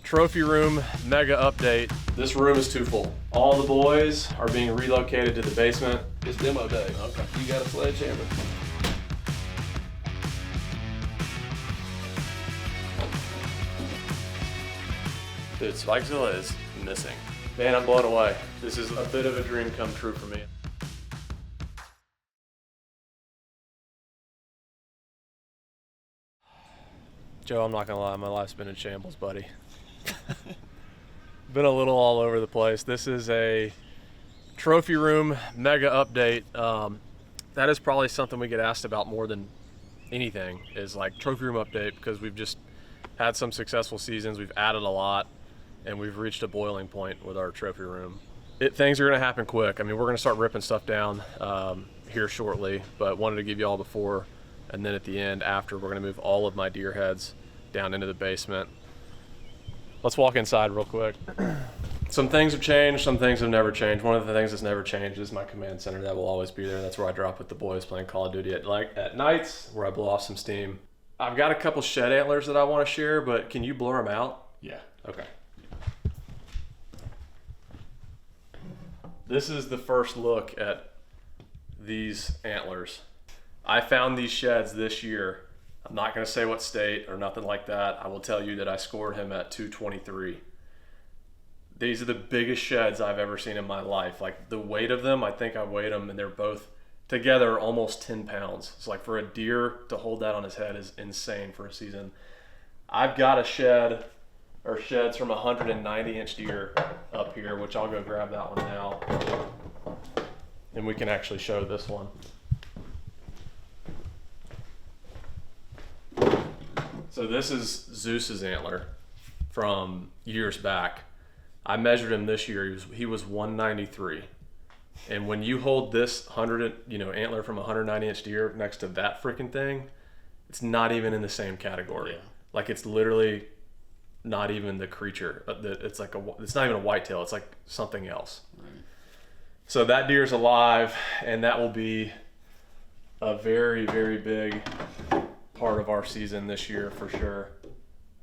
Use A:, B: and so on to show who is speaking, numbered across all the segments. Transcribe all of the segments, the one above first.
A: Trophy room mega update. This room is too full. All the boys are being relocated to the basement.
B: It's demo day.
A: Okay.
B: You got a sledgehammer?
A: Dude, Spikezilla is missing. Man, I'm blown away. This is a bit of a dream come true for me. Joe, I'm not gonna lie, my life's been in shambles, buddy. Been a little all over the place. This is a trophy room mega update. That is probably something we get asked about more than anything, is like trophy room update, because we've just had some successful seasons. We've added a lot, and we've reached a boiling point with our trophy room. Things are gonna happen quick. I mean, we're gonna start ripping stuff down here shortly, but wanted to give you all before, and then at the end, after, we're gonna move all of my deer heads down into the basement. Let's walk inside real quick. Some things have changed, some things have never changed. One of the things that's never changed is my command center. That will always be there. That's where I drop with the boys playing Call of Duty at nights, where I blow off some steam. I've got a couple shed antlers that I want to share, but can you blur them out?
B: Yeah.
A: Okay. This is the first look at these antlers. I found these sheds this year. I'm not going to say what state or nothing like that. I will tell you that I scored him at 223. These are the biggest sheds I've ever seen in my life. Like, the weight of them, I think I weighed them, and they're both together almost 10 pounds. It's like, for a deer to hold that on his head is insane for a season. I've got a shed, or sheds from 190-inch deer up here, which I'll go grab that one now. And we can actually show this one. So this is Zeus's antler from years back. I measured him this year. He was 193. And when you hold this antler from a 190-inch deer next to that freaking thing, it's not even in the same category. Yeah. Like, it's literally not even the creature. It's not even a whitetail. It's like something else. Right. So that deer's alive, and that will be a very, very big part of our season this year for sure.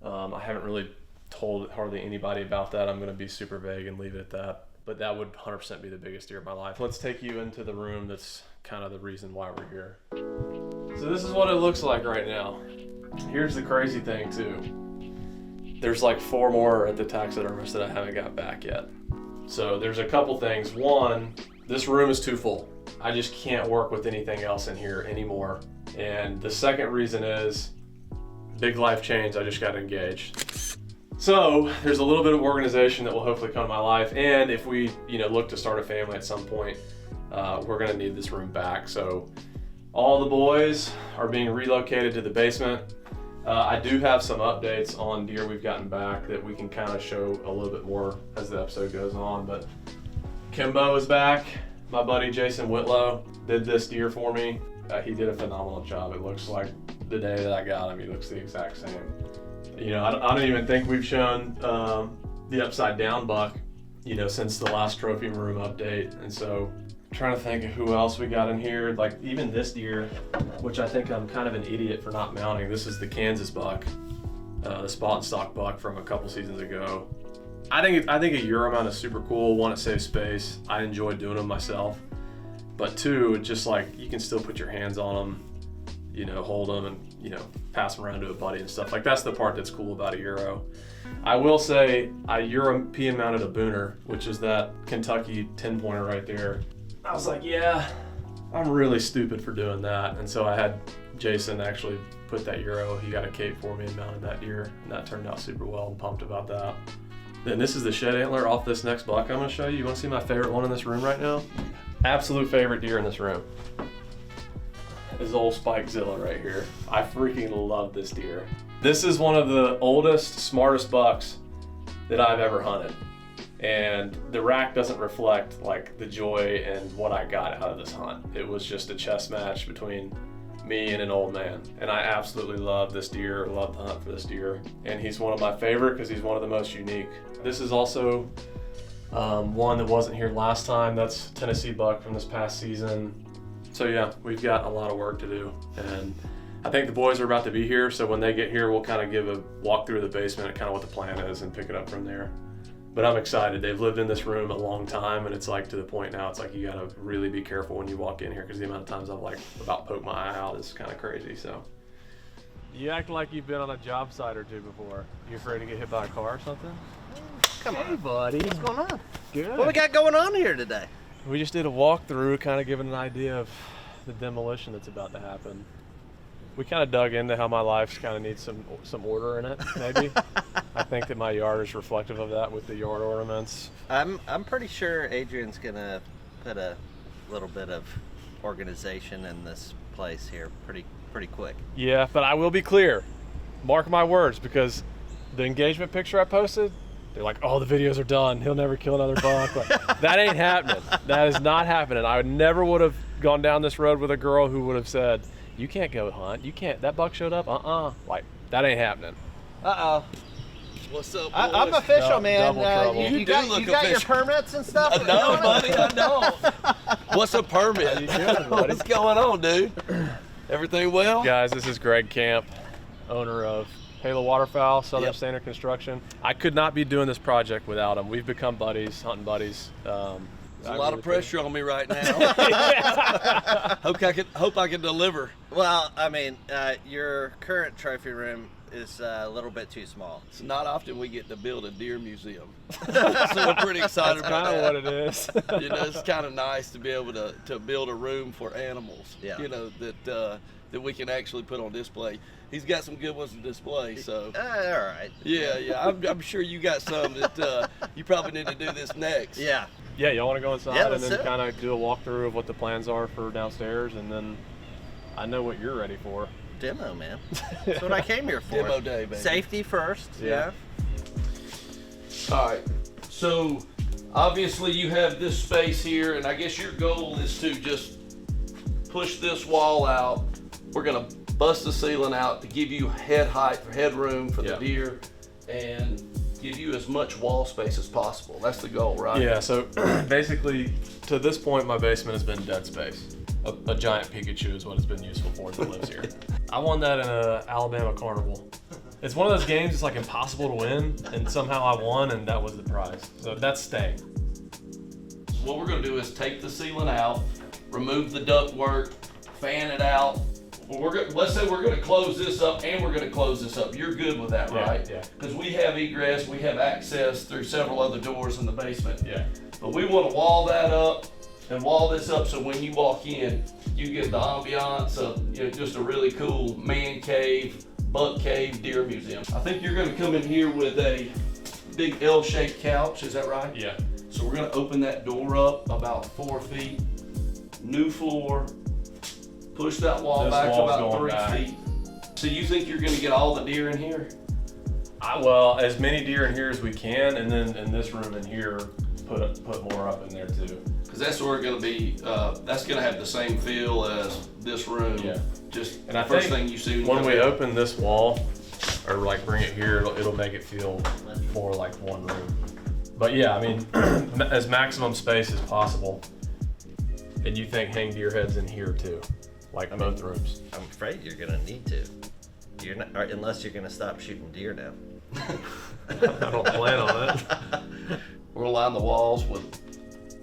A: I haven't really told hardly anybody about that. I'm going to be super vague and leave it at that. But that would 100% be the biggest deer of my life. Let's take you into the room that's kind of the reason why we're here. So this is what it looks like right now. Here's the crazy thing too. There's like 4 more at the taxidermist that I haven't got back yet. So there's a couple things. One, this room is too full. I just can't work with anything else in here anymore. And the second reason is big life change. I just got engaged. So there's a little bit of organization that will hopefully come to my life. And if we, look to start a family at some point, we're gonna need this room back. So all the boys are being relocated to the basement. I do have some updates on deer we've gotten back that we can kind of show a little bit more as the episode goes on. But Kimbo is back. My buddy Jason Whitlow did this deer for me. He did a phenomenal job. It looks like the day that I got him, he looks the exact same. I don't even think we've shown the upside down buck, since the last trophy room update. And so I'm trying to think of who else we got in here. Like, even this deer, which I think I'm kind of an idiot for not mounting. This is the Kansas buck, the spot and stock buck from a couple seasons ago. I think a Euro mount is super cool. One, it saves space. I enjoy doing them myself. But 2, just like, you can still put your hands on them, hold them and, pass them around to a buddy and stuff. Like, that's the part that's cool about a Euro. I will say I European mounted a Booner, which is that Kentucky 10-pointer right there. I was like, yeah, I'm really stupid for doing that. And so I had Jason actually put that Euro. He got a cape for me and mounted that deer, and that turned out super well. I'm pumped about that. Then this is the shed antler off this next buck I'm gonna show you. You wanna see my favorite one in this room right now? Absolute favorite deer in this room is old Spikezilla right here. I freaking love this deer. This is one of the oldest, smartest bucks that I've ever hunted. And the rack doesn't reflect like the joy and what I got out of this hunt. It was just a chess match between me and an old man. And I absolutely love this deer, love the hunt for this deer. And he's one of my favorite because he's one of the most unique. This is also one that wasn't here last time. That's Tennessee buck from this past season. So yeah, we've got a lot of work to do. And I think the boys are about to be here, so when they get here, we'll kind of give a walk through the basement and kind of what the plan is and pick it up from there. But I'm excited. They've lived in this room a long time, and it's like to the point now, it's like you gotta really be careful when you walk in here because the amount of times I've like about poked my eye out is kind of crazy. So. You act like you've been on a job site or two before. You afraid to get hit by a car or something?
B: Come on.
A: Hey, buddy.
B: What's going on?
A: Good.
B: What we got going on here today?
A: We just did a walkthrough, kind of giving an idea of the demolition that's about to happen. We kind of dug into how my life kind of needs some order in it, maybe. I think that my yard is reflective of that with the yard ornaments.
B: I'm pretty sure Adrian's gonna put a little bit of organization in this place here pretty quick.
A: Yeah, but I will be clear. Mark my words, because the engagement picture I posted, they're like, oh, the videos are done. He'll never kill another buck. Like, that ain't happening. That is not happening. I never would have gone down this road with a girl who would have said, you can't go hunt. You can't. That buck showed up. Like, that ain't happening.
B: Uh-oh.
C: What's up, boys?
B: I'm official, man.
A: Double trouble.
B: You got your permits and stuff?
C: No, buddy, I don't. What's a permit?
A: How you doing, buddy?
C: What's going on, dude? Everything well?
A: Guys, this is Greg Camp, owner of Halo Waterfowl, Southern
C: Yep.
A: Standard Construction. I could not be doing this project without him. We've become buddies, hunting buddies.
C: There's a lot of pressure on me right now. Hope I can deliver.
B: Well, I mean, your current trophy room is a little bit too small.
C: It's not often we get to build a deer museum, so we're pretty excited
A: That's
C: about
A: kind of
C: that.
A: what it is.
C: You know, it's kind of nice to be able to build a room for animals.
B: Yeah.
C: You know that we can actually put on display. He's got some good ones to display. So
B: All right.
C: yeah. I'm sure you got some that you probably need to do this next.
B: Yeah.
A: Yeah, y'all want to go inside
B: Yeah,
A: and
B: let's
A: then
B: do it.
A: kind of do a walkthrough of what the plans are for downstairs, and then I know what you're ready for.
B: Demo, man. That's what I came here for.
C: Demo day, baby.
B: Safety first.
A: Yeah.
C: All right, so obviously you have this space here, and I guess your goal is to just push this wall out. We're gonna bust the ceiling out to give you head height, headroom for the
A: Yeah.
C: deer, and give you as much wall space as possible. That's the goal, right?
A: Yeah, so basically, to this point, my basement has been dead space. A giant Pikachu is what it's been useful for that lives here. I won that in a Alabama Carnival. It's one of those games, it's like impossible to win, and somehow I won, and that was the prize. So that's staying.
C: What we're gonna do is take the ceiling out, remove the ductwork, fan it out. Well, let's say we're gonna close this up and we're gonna close this up. You're good with that,
A: Yeah,
C: right?
A: yeah.
C: Because we have egress, we have access through several other doors in the basement.
A: Yeah.
C: But we want to wall that up and wall this up so when you walk in, you get the ambiance of just a really cool man cave, buck cave, deer museum. I think you're gonna come in here with a big L-shaped couch, is that right?
A: Yeah.
C: So we're gonna open that door up about 4 feet, new floor, push that wall
A: This
C: back
A: wall's
C: about
A: going
C: 3
A: back.
C: feet. So you think you're gonna get all the deer in here?
A: Well, as many deer in here as we can, and then in this room in here, put more up in there too.
C: Because that's where it's gonna be, that's gonna have the same feel as this room.
A: Yeah.
C: Just
A: And I
C: the first
A: think
C: thing you see
A: when
C: you
A: we
C: come in.
A: open this wall, or like bring it here, it'll make it feel more like one room. But yeah, I mean, as maximum space as possible. And you think hang deer heads in here too, like both rooms.
B: I'm afraid you're gonna need to. You're not, or unless you're gonna stop shooting deer now.
A: I don't plan on it.
C: We're gonna line the walls with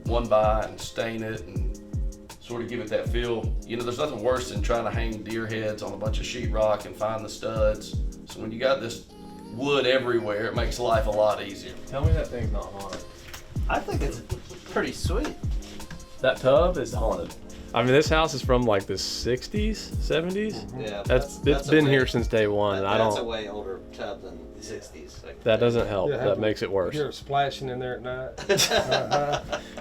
C: 1x and stain it and sort of give it that feel. You know, there's nothing worse than trying to hang deer heads on a bunch of sheetrock and find the studs. So when you got this wood everywhere, it makes life a lot easier.
A: Tell me that thing's not haunted.
B: I think it's pretty sweet.
A: That tub is haunted. I mean, this house is from like the 60s, 70s.
B: Yeah.
A: It's been here since day one, and I
B: That's a
A: don't.
B: way older tub than the 60s.
A: That doesn't help.
D: Yeah,
A: That makes it worse.
D: Hear it splashing in there at night.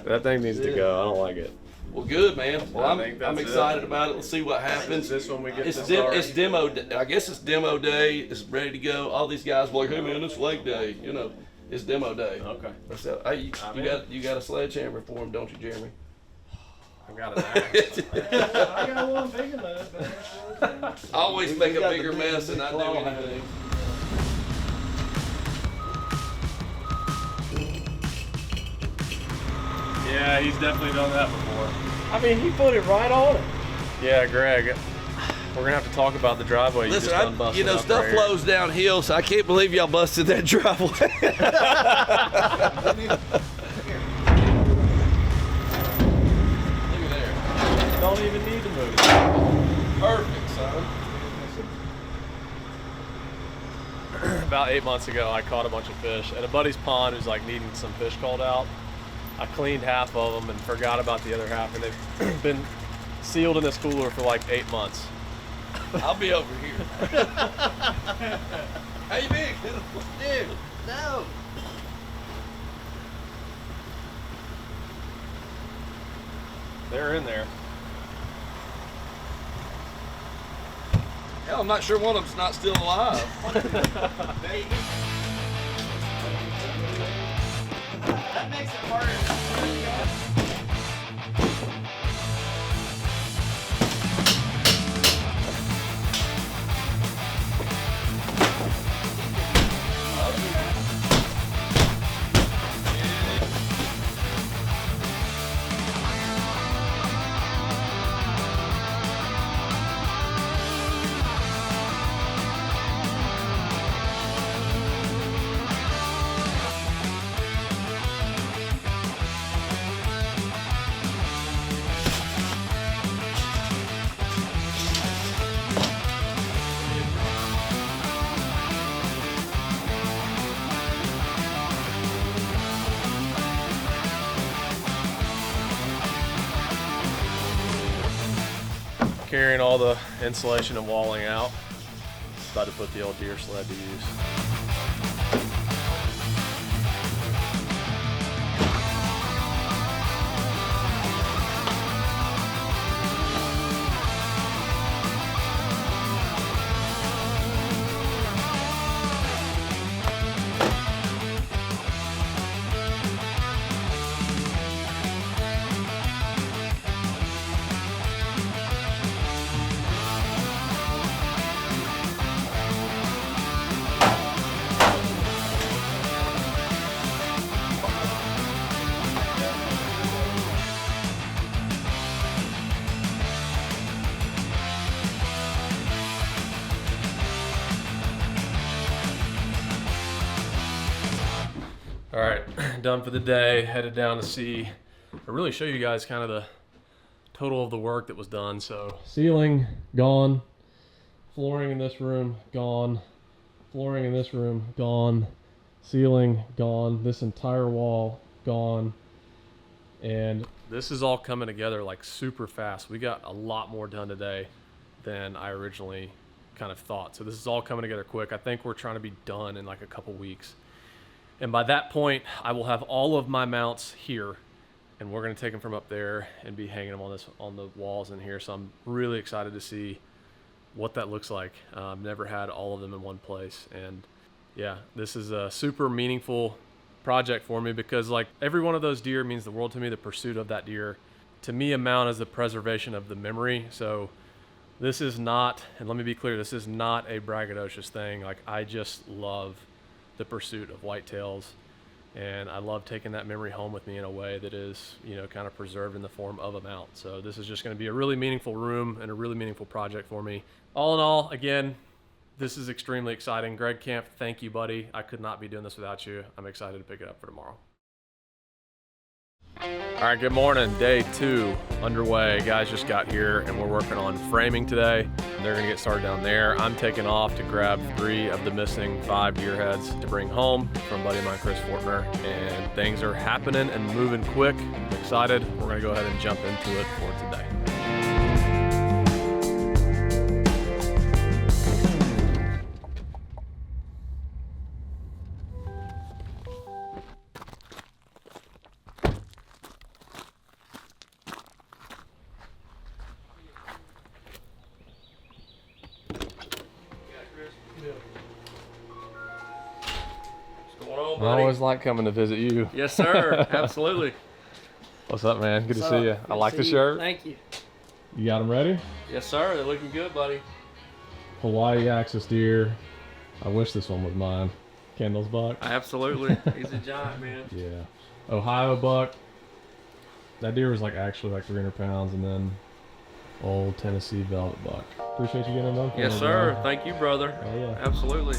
A: That thing needs to go. I don't like it.
C: Well, good, man. Well,
A: I
C: I'm
A: think that's
C: excited
A: it.
C: about it. Let's see what happens.
A: This one we get
C: It's
A: to start.
C: it's demo. I guess it's demo day. It's ready to go. All these guys were like, "Hey man, it's leg day." You know, it's demo day.
A: Okay.
C: So, hey,
A: I'm
C: you
A: in.
C: got a sledgehammer for him, don't you, Jeremy?
A: I've got an axe. I got one big enough.
C: I always make a
B: got the
C: bigger
B: big-
C: mess than
B: big
C: I do
B: claw
C: anything.
A: Yeah, he's definitely done that before. I mean, he put it right on it. Yeah, Greg. We're gonna have to talk about the driveway.
C: Listen,
A: you just unbusted
C: you know,
A: up
C: stuff
A: right here.
C: flows downhill, so I can't believe y'all busted that driveway. Look at there.
A: Don't even need to move.
C: Perfect, son.
A: About 8 months ago, I caught a bunch of fish at a buddy's pond who's like needing some fish called out. I cleaned half of them and forgot about the other half, and they've been sealed in this cooler for like 8 months.
C: I'll be over here. How you been?
B: Dude, no.
A: They're in there.
C: Hell, I'm not sure one of them's not still alive.
B: That makes it harder.
A: Carrying all the insulation and walling out. About to put the old deer sled to use. All right, done for the day, headed down to see, or really show you guys kind of the total of the work that was done. So ceiling, gone. Flooring in this room, gone. Flooring in this room, gone. Ceiling, gone. This entire wall, gone. And this is all coming together like super fast. We got a lot more done today than I originally kind of thought. So this is all coming together quick. I think we're trying to be done in like a couple weeks. And by that point, I will have all of my mounts here, and we're gonna take them from up there and be hanging them on the walls in here. So I'm really excited to see what that looks like. I've never had all of them in one place, and yeah, this is a super meaningful project for me because like every one of those deer means the world to me. The pursuit of that deer, to me, a mount is the preservation of the memory. So this is not, and let me be clear, this is not a braggadocious thing. Like I just love the pursuit of whitetails, and I love taking that memory home with me in a way that is, you know, kind of preserved in the form of a mount. So this is just going to be a really meaningful room and a really meaningful project for me. All in all, again, this is extremely exciting. Greg Camp, thank you, buddy. I could not be doing this without you. I'm excited to pick it up for tomorrow. All right, good morning. Day 2 underway. Guys just got here and we're working on framing today. They're gonna get started down there. I'm taking off to grab 3 of the missing 5 deer heads to bring home from buddy of mine, Chris Fortner. And things are happening and moving quick. I'm excited. We're gonna go ahead and jump into it for today. I always like coming to visit you.
D: Yes, sir. Absolutely.
A: What's up, man? Good to
D: What's
A: see
D: up?
A: you.
D: Good
A: I
D: to
A: like
D: see
A: the
D: you.
A: shirt.
D: Thank you.
A: You got them ready?
D: Yes, sir. They're looking good, buddy.
A: Hawaii axis deer. I wish this one was mine. Kendall's buck.
D: Absolutely. He's a giant, man.
A: Yeah. Ohio buck. That deer was like actually like 300 pounds, and then Old Tennessee Velvet Buck. Appreciate you getting them.
D: Yes, sir. Thank you, brother.
A: Oh, yeah.
D: Absolutely.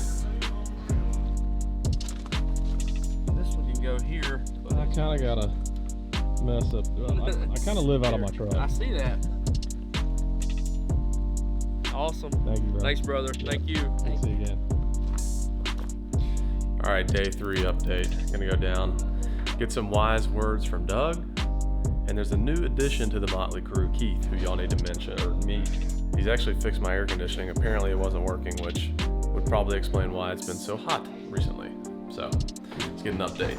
D: This one can go here. But
A: I kind of gotta mess up. I kind of live out of my truck.
D: I see that. Awesome.
A: Thank you, bro.
D: Thanks, brother. Thank you.
A: See you again. All right, day 3 update. Gonna go down, get some wise words from Doug, and there's a new addition to the Motley crew, Keith, who y'all need to mention or meet. He's actually fixed my air conditioning. Apparently, it wasn't working, which would probably explain why it's been so hot recently. So, let's get an update.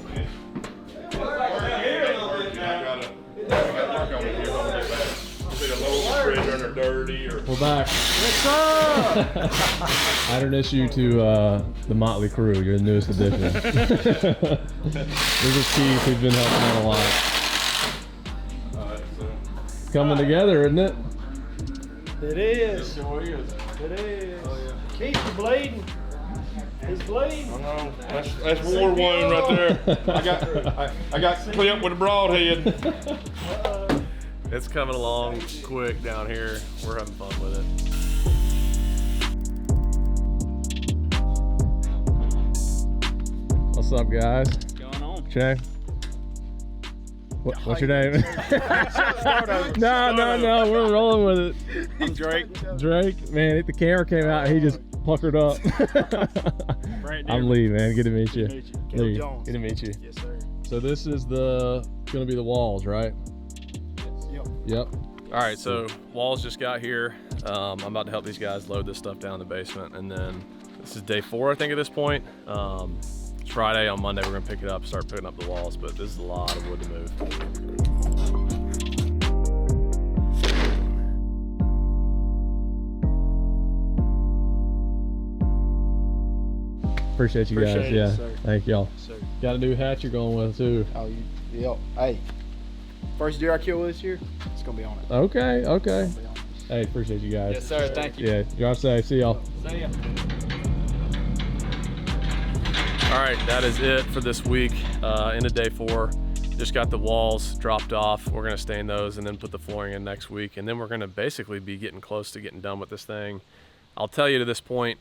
A: We're back. What's up? I introduce you to the Motley crew. You're the newest addition. This is Keith. He's been helping out a lot. Coming together, isn't it?
E: It is. It is. Oh, yeah. Keep you bleeding. He's bleeding.
F: I know. That's war wound right there. I got clipped with a broadhead.
A: It's coming along quick down here. We're having fun with it. What's up, guys?
E: What's going on?
A: Che? What's your name? No, we're rolling with it.
E: I'm Drake.
A: Drake, man, the camera came out and he just puckered up. I'm Lee, man. Good to meet you. Lee,
E: Jones.
A: good to meet you.
E: Yes, sir.
A: So this is gonna be the walls, right? Yep. All right, so walls just got here. I'm about to help these guys load this stuff down in the basement, and then this is day 4, I think, at this point. It's Friday. On Monday, we're gonna pick it up, start putting up the walls, but this is a lot of wood to move. Appreciate you guys.
E: Appreciate it,
A: Yeah,
E: sir.
A: thank y'all.
E: Sir.
A: Got a new hat you're going with too.
E: Oh, yep. Hey, first deer I kill this year, it's gonna be on it.
A: Okay.
E: It's gonna be on it.
A: Hey, appreciate you guys.
E: Yes, sir. Thank you.
A: Yeah, drive safe. See y'all.
E: See ya.
A: All right, that is it for this week. Into day 4. Just got the walls dropped off. We're gonna stain those and then put the flooring in next week. And then we're gonna basically be getting close to getting done with this thing. I'll tell you to this point,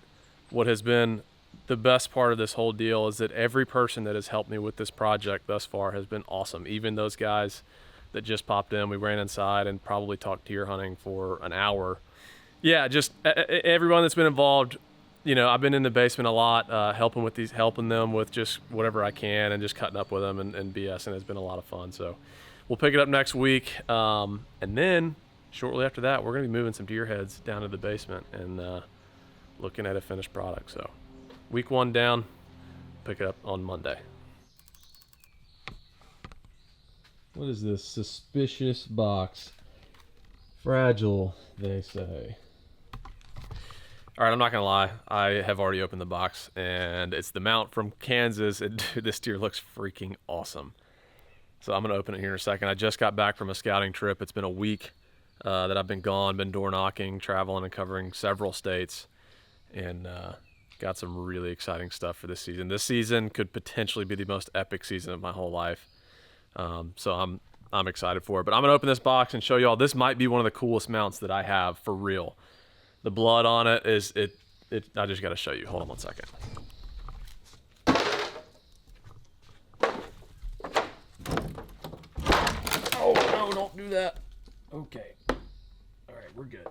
A: what has been the best part of this whole deal is that every person that has helped me with this project thus far has been awesome. Even those guys that just popped in. We ran inside and probably talked deer hunting for an hour. Yeah, just everyone that's been involved. You know, I've been in the basement a lot, helping them with just whatever I can and just cutting up with them and BS, and it's been a lot of fun. So we'll pick it up next week. And then shortly after that, we're going to be moving some deer heads down to the basement and looking at a finished product. So week 1 down, pick it up on Monday. What is this suspicious box? Fragile, they say. All right, I'm not gonna lie. I have already opened the box, and it's the mount from Kansas. And dude, this deer looks freaking awesome. So I'm gonna open it here in a second. I just got back from a scouting trip. It's been a week that I've been gone, been door knocking, traveling, and covering several states, and got some really exciting stuff for this season. This season could potentially be the most epic season of my whole life. So I'm excited for it. But I'm gonna open this box and show y'all. This might be one of the coolest mounts that I have for real. The blood on it is it. I just gotta show you. Hold on one second. Oh no! Don't do that. Okay. All right, we're good.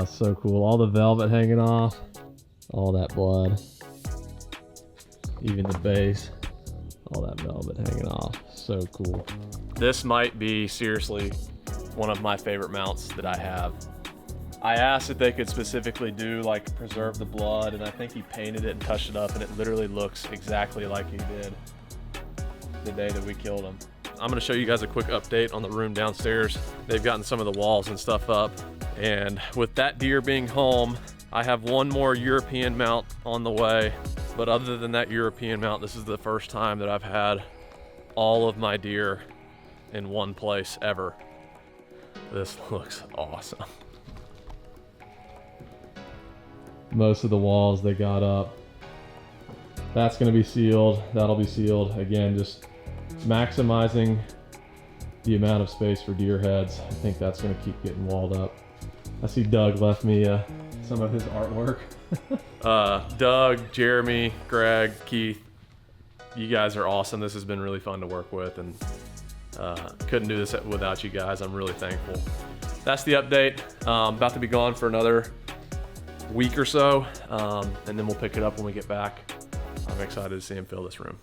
A: So cool. All the velvet hanging off. All that blood. Even the base. All that velvet hanging off. So cool. This might be seriously one of my favorite mounts that I have. I asked if they could specifically do like preserve the blood, and I think he painted it and touched it up, and it literally looks exactly like he did the day that we killed him. I'm gonna show you guys a quick update on the room downstairs. They've gotten some of the walls and stuff up, and with that deer being home, I have one more European mount on the way. But other than that European mount, this is the first time that I've had all of my deer in one place ever. This looks awesome. Most of the walls they got up. That's gonna be sealed. That'll be sealed. Again, just maximizing the amount of space for deer heads. I think that's going to keep getting walled up. I see Doug left me some of his artwork. Doug, Jeremy, Greg, Keith, you guys are awesome. This has been really fun to work with, and couldn't do this without you guys. I'm really thankful. That's the update. About to be gone for another week or so, and then we'll pick it up when we get back. I'm excited to see him fill this room.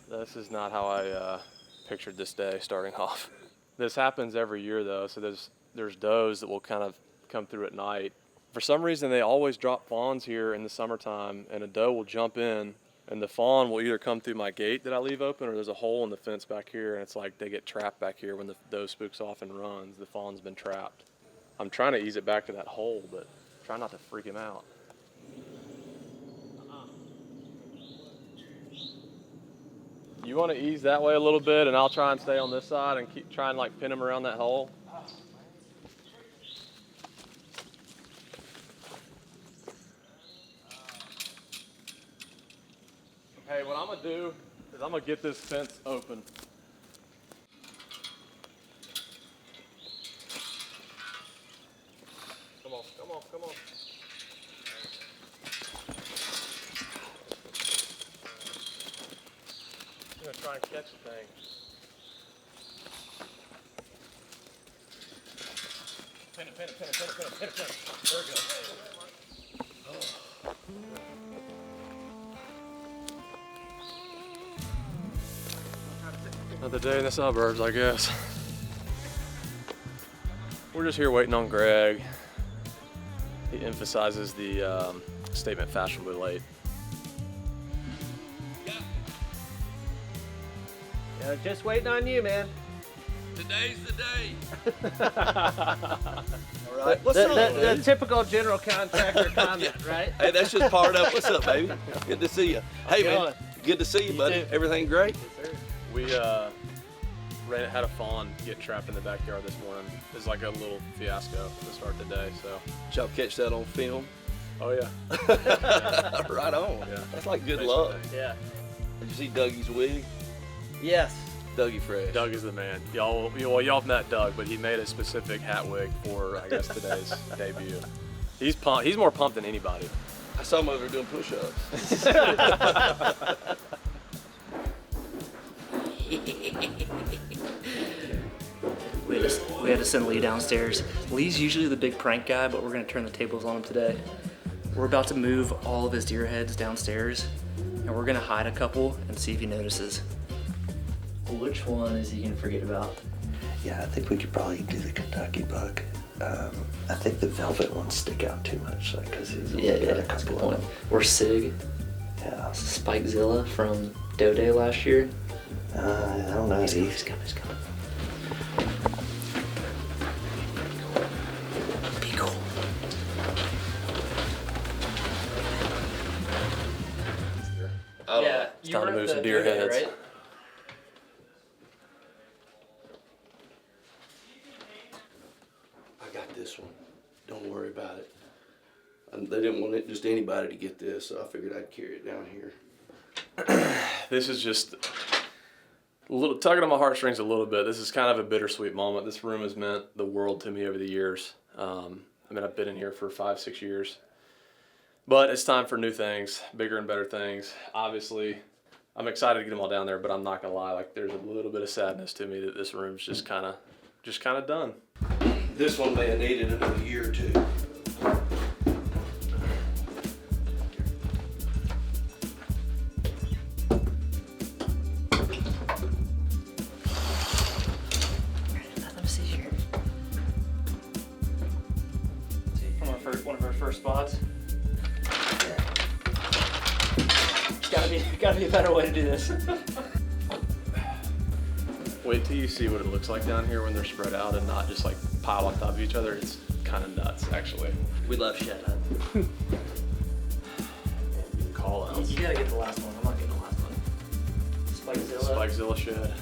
A: This is not how I pictured this day starting off. This happens every year though, so there's does that will kind of come through at night. For some reason, they always drop fawns here in the summertime, and a doe will jump in, and the fawn will either come through my gate that I leave open, or there's a hole in the fence back here, and it's like they get trapped back here when the doe spooks off and runs. The fawn's been trapped. I'm trying to ease it back to that hole, but try not to freak him out. You want to ease that way a little bit, and I'll try and stay on this side and keep trying like pin him around that hole. Hey, what I'm gonna do is I'm gonna get this fence open. Come on, come on, come on. I'm gonna try and catch the thing. Pin it, pin it, pin it, pin it, pin it, pin it, pin it. There we go. Another day in the suburbs, I guess. We're just here waiting on Greg. He emphasizes the statement fashionably late.
B: Yeah, just waiting on you, man.
C: Today's the day.
B: All right. What's up, the typical general contractor comment, right?
C: Hey, that's just part of it. What's up, baby? Good to see you. Hey, man. Good to see you, buddy.
B: too.
C: Everything great?
B: Yes, sir.
A: We had a fawn get trapped in the backyard this morning. It was like a little fiasco to start the day. So.
C: Did y'all catch that on film?
A: Oh yeah.
C: Right on.
A: Yeah.
C: That's like good
A: Thanks
C: luck.
A: for that.
B: Yeah.
C: Did you see Dougie's wig?
B: Yes.
C: Dougie Fresh.
A: Doug is the man. Y'all met Doug, but he made a specific hat wig for I guess today's debut. He's pumped. He's more pumped than anybody.
C: I saw him over there doing push-ups.
G: We had to send Lee downstairs. Lee's usually the big prank guy, but we're gonna turn the tables on him today. We're about to move all of his deer heads downstairs, and we're gonna hide a couple and see if he notices. Which one is he gonna forget about?
H: Yeah, I think we could probably do the Kentucky buck. I think the velvet ones stick out too much, like, cause he's got a
G: that's a good
H: couple of
G: point.
H: them.
G: Or Sig,
H: Yeah,
G: Spikezilla from Doe Day last year.
H: I don't know.
G: He's coming. Be cool. Yeah,
A: It's time to move some deer heads.
G: Right?
C: I got this one. Don't worry about it. And they didn't want just anybody to get this, so I figured I'd carry it down here.
A: This is just a little tugging on my heartstrings a little bit. This is kind of a bittersweet moment. This room has meant the world to me over the years. I've been in here for 5-6 years. But it's time for new things, bigger and better things. Obviously, I'm excited to get them all down there, but I'm not gonna lie, like there's a little bit of sadness to me that this room's just kind of done.
C: This one may have needed another year or two.
G: Let me see here. From one of our first spots. Gotta be a better way to do this.
A: Wait till you see what it looks like down here when they're spread out and not just like piled on top of each other. It's kind of nuts, actually.
G: We love shed hut.
A: Call outs.
G: You gotta get the last one. I'm not getting the last one. Spikezilla.
A: Spikezilla shed.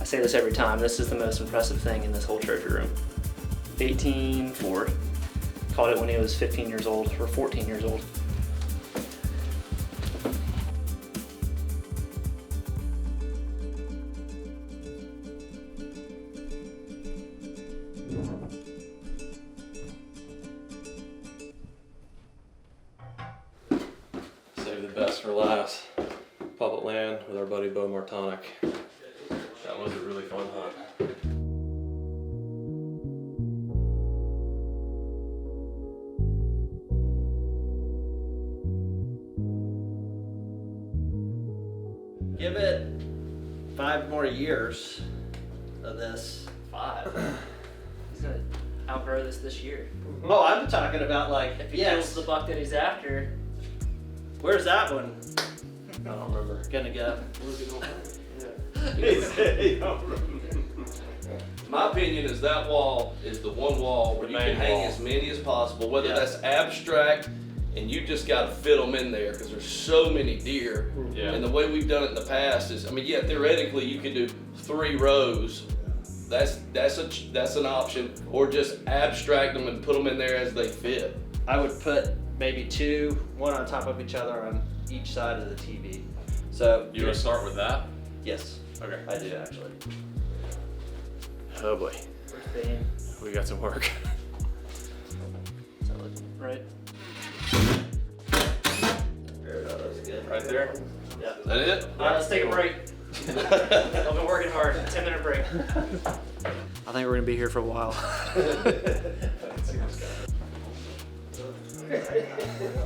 G: I say this every time. This is the most impressive thing in this whole treasure room. 18 Ford. Caught it when he was 15 years old or 14 years old.
A: tonic. That was a really fun hunt.
B: Give it 5 more years of this.
G: 5. He's gonna outgrow this year.
B: Oh, I'm talking about like,
G: If he
B: yes.
G: kills the buck that he's after,
B: Where's that one
A: I don't remember.
B: gonna go?
C: My opinion is that wall is the one wall where
A: The
C: you can
A: main
C: hang
A: wall.
C: as many as possible, whether
B: Yeah.
C: that's abstract and you just got to fit them in there because there's so many deer.
A: Yeah.
C: And the way we've done it in the past is, I mean, yeah, theoretically you could do 3 rows. That's an option, or just abstract them and put them in there as they fit.
B: I would put maybe 2, one on top of each other on each side of the TV. So
A: You want to start with that?
B: Yes,
A: Okay.
B: I do actually.
A: Oh boy,
G: where's Bane?
A: we got some work.
G: Does that look right?
B: That's good.
A: Right there?
B: Yeah.
C: Is that it?
G: All right, let's take a break. I've been working hard. 10-minute break. I think we're gonna be here for a while.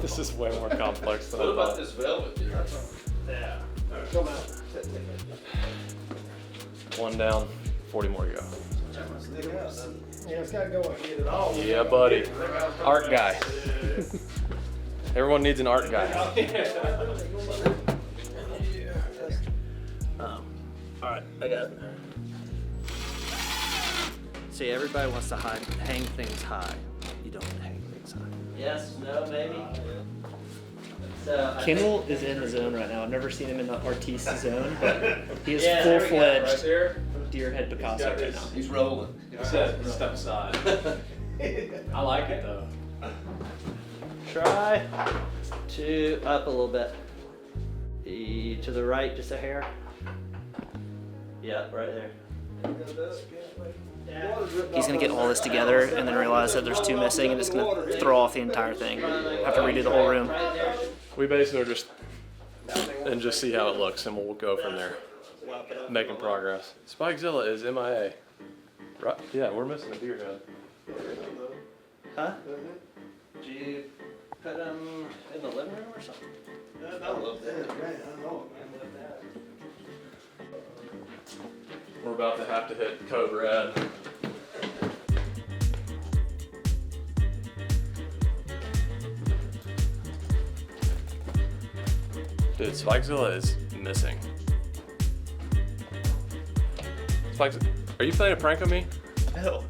A: This is way more complex than I
C: What about
A: thought.
C: this velvet deer?
B: Yeah.
E: Come out.
A: One down, 40 more to go.
E: Yeah, it's gotta go and get it all.
A: Yeah, buddy. Art guy. Everyone needs an art guy.
B: All right, I got it. See, everybody wants to hang things high. You don't hang things high. Yes, no, maybe. So I
G: Kendall is in the zone right now. I've never seen him in the artiste zone, but he is
B: Yeah, there we go,
G: full-fledged
A: there?
G: deer head Picasso right now.
C: He's rolling.
A: Step aside. I like it though.
B: try to up a little bit. To the right, just a hair. Yeah, right there.
G: He's gonna get all this together and then realize that there's 2 missing and it's gonna throw off the entire thing. Have to redo the whole room.
A: We basically are just see how it looks, and we'll go from there. Making progress. Spikezilla is MIA. Right? Yeah, we're missing a deer head.
B: Huh? Did you put them in the living room or something?
A: We're about to have to hit code red. Dude, Spikezilla is missing. Spikes, are you playing a prank on me?
B: No.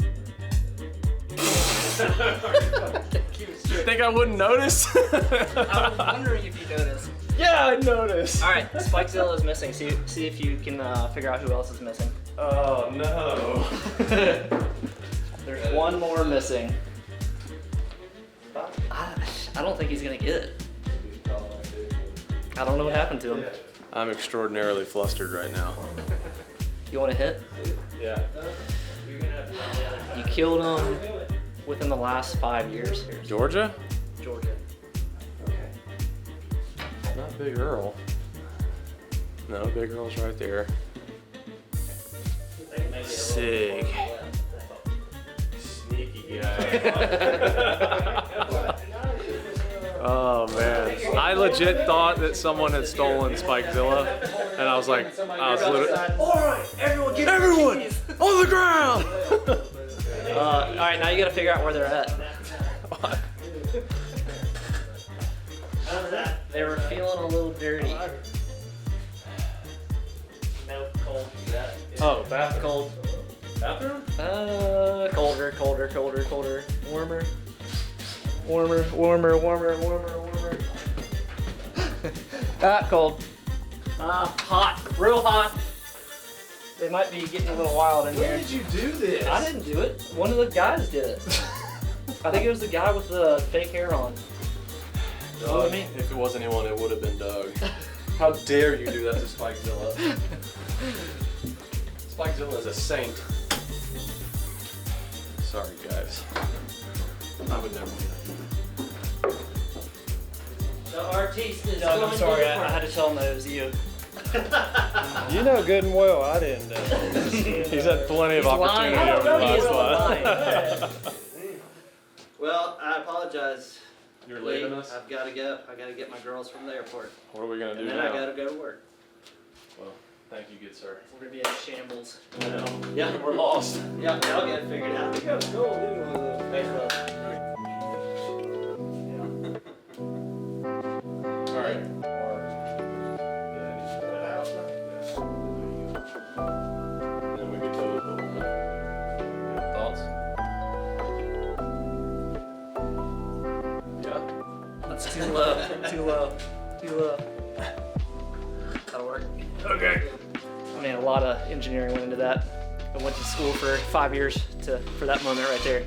G: You
A: Think I wouldn't notice?
G: I was wondering if you noticed.
A: Yeah, I noticed.
G: All right, Spikezilla is missing. See if you can figure out who else is missing.
A: Oh no.
G: There's one more missing. I don't think he's gonna get it. I don't know what happened to him.
A: I'm extraordinarily flustered right now.
G: You want to hit?
A: Yeah.
G: You killed him within the last 5 years.
A: Georgia?
G: Georgia.
A: Not Big Earl. No, Big Earl's right there. Sig. Sneaky guy. Oh man. I legit thought that someone had stolen Spikezilla, and I was literally,
G: Alright, everyone get
A: everyone on the ground!
G: Alright, now you gotta figure out where they're at. They were feeling a little dirty. No, cold.
A: Oh, bathroom.
G: Cold.
A: Bathroom?
G: Colder. Warmer. Cold. Hot. Real hot. They might be getting a little wild in here.
A: When did you do this?
G: I didn't do it. One of the guys did it. I think it was the guy with the fake hair on.
A: Doug, if it was anyone, it would have been Doug. How dare you do that to Spikezilla? Spikezilla is a saint. Sorry, guys. I would never do that.
B: The artiste is
G: Doug, I'm
B: going
G: sorry. I
B: different.
G: had to tell him that it was you.
E: You know good and well I didn't do it.
A: He's had plenty of
B: He's
A: opportunity
B: lying.
A: over the
B: He is
A: last
B: lying. Well, I apologize.
A: You're
B: Lee.
A: leaving us?
B: I've got to go. I got to get my girls from the airport.
A: What are we gonna do
B: And then
A: now?
B: I got to go to work.
A: Well, thank you, good sir.
B: We're going to be in shambles.
A: I know.
B: Yeah,
A: We're lost.
B: yeah, I'll get it figured out.
E: You got a goal, didn't you?
B: Thanks, Will.
A: All right. Then we get to a little bit. Thoughts? Yeah.
B: That's too low. Too low. Too low. That'll work.
A: Okay.
G: I mean, a lot of engineering went into that. I went to school for 5 years for that moment right there.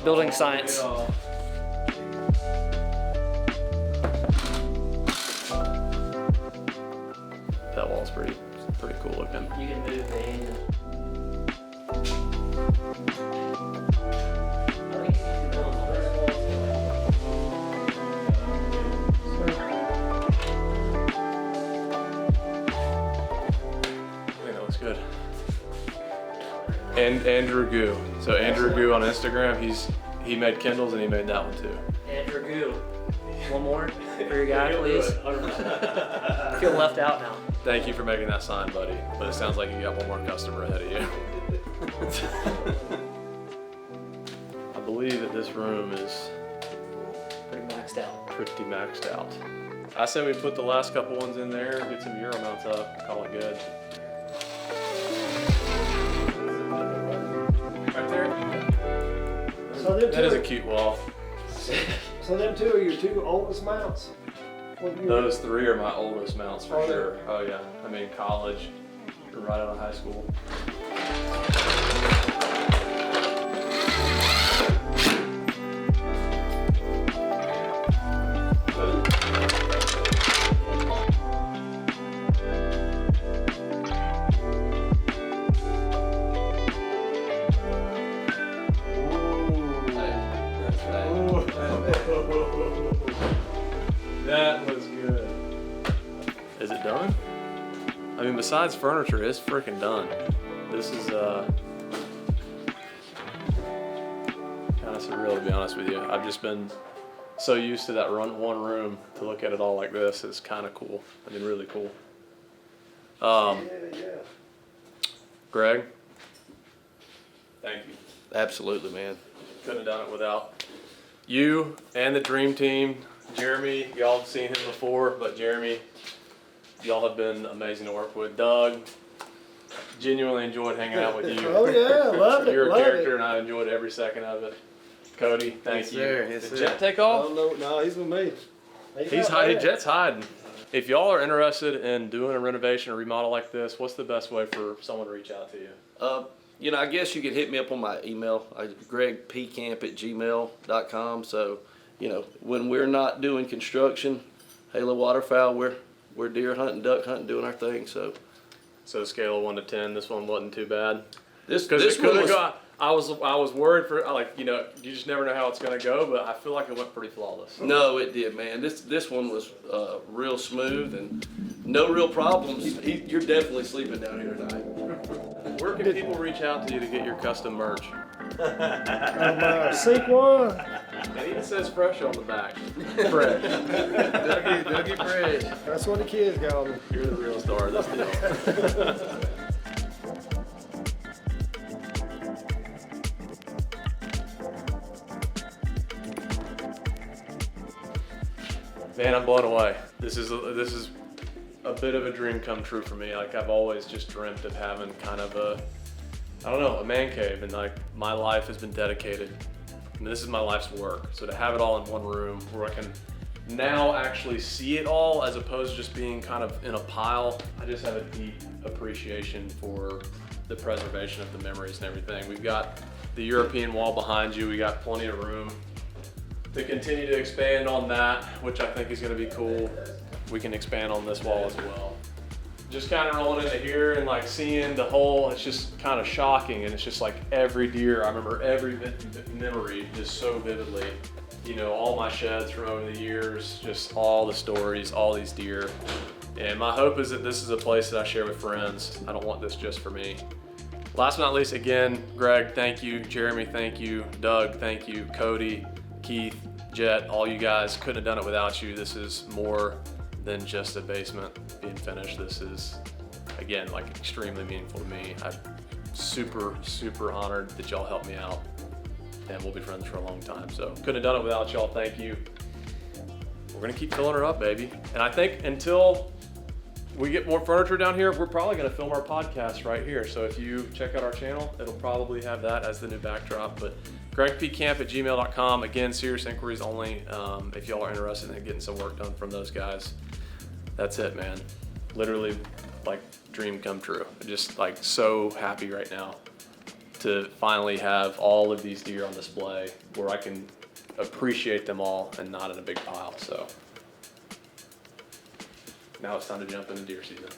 G: Building science.
A: That wall's pretty cool looking.
B: You can move the hand.
A: I think that looks good. And Andrew Goo. So Andrew Goo on Instagram, he made Kindles and he made that one too.
G: Andrew Goo. One more for your guy, please. I feel left out now.
A: Thank you for making that sign, buddy. But it sounds like you got one more customer ahead of you. I believe that this room is
G: Pretty maxed out.
A: pretty maxed out. I say we put the last couple ones in there, get some Euro mounts up, call it good. Right there?
E: So them
A: That is a
E: two,
A: cute wall.
E: so them two are your two oldest mounts? What year?
A: Those three are my oldest mounts for
E: Oh,
A: sure. Oh yeah, I mean college, right out of high school. That was good. Is it done? I mean, besides furniture, it's freaking done. This is kind of surreal, to be honest with you. I've just been so used to that one room to look at it all like this. It's kind of cool. I mean, really cool.
E: Yeah.
A: Greg, thank you.
C: Absolutely, man.
A: Couldn't have done it without you and the dream team. Jeremy, y'all have seen him before, but Jeremy, y'all have been amazing to work with. Doug, genuinely enjoyed hanging out with you.
E: Oh yeah, love it,
A: You're a
E: love
A: character,
E: it.
A: and I enjoyed every second of it. Cody, thank
C: Yes,
A: you.
C: sir. Yes,
A: Did
C: sir.
A: Jet take
E: Oh
A: off?
E: no, he's with me.
A: He's
E: not
A: hiding.
E: bad.
A: Jet's hiding. If y'all are interested in doing a renovation or remodel like this, what's the best way for someone to reach out to you?
C: I guess you could hit me up on my email, gregpcamp@gmail.com. So, when we're not doing construction, Halo Waterfowl, we're deer hunting, duck hunting, doing our thing. So,
A: So scale of 1 to 10, this one wasn't too bad.
C: this
A: Because it
C: one
A: could have
C: was,
A: got. I was worried for you just never know how it's gonna go, but I feel like it went pretty flawless.
C: no, it did, man. This one was real smooth and no real problems. You're definitely sleeping down here tonight.
A: Where can people reach out to you to get your custom merch?
E: Seek one.
A: It even says fresh on the back. Fresh. Dougie Fresh.
E: That's what the kids call me.
A: You're the real star of this deal. Man, I'm blown away. This is a bit of a dream come true for me. Like I've always just dreamt of having kind of a man cave, and like my life has been dedicated. And this is my life's work. So to have it all in one room where I can now actually see it all as opposed to just being kind of in a pile, I just have a deep appreciation for the preservation of the memories and everything. We've got the European wall behind you. We got plenty of room to continue to expand on that, which I think is gonna be cool. We can expand on this wall as well. Just kind of rolling into here and like seeing the whole, it's just kind of shocking, and it's just like every deer, I remember every memory just so vividly. All my sheds from over the years, just all the stories, all these deer. And my hope is that this is a place that I share with friends. I don't want this just for me. Last but not least, again, Greg, thank you. Jeremy, thank you. Doug, thank you. Cody, Keith, Jet, all you guys, couldn't have done it without you. This is more than just a basement being finished. This is, again, like extremely meaningful to me. I'm super, super honored that y'all helped me out, and we'll be friends for a long time. So couldn't have done it without y'all. Thank you. We're gonna keep filling her up, baby. And I think until we get more furniture down here, we're probably gonna film our podcast right here. So if you check out our channel, it'll probably have that as the new backdrop. But gregpcamp@gmail.com. Again, serious inquiries only. If y'all are interested in getting some work done from those guys. That's it, man. Literally, like, dream come true. Just like so happy right now to finally have all of these deer on display where I can appreciate them all and not in a big pile. So now it's time to jump into deer season.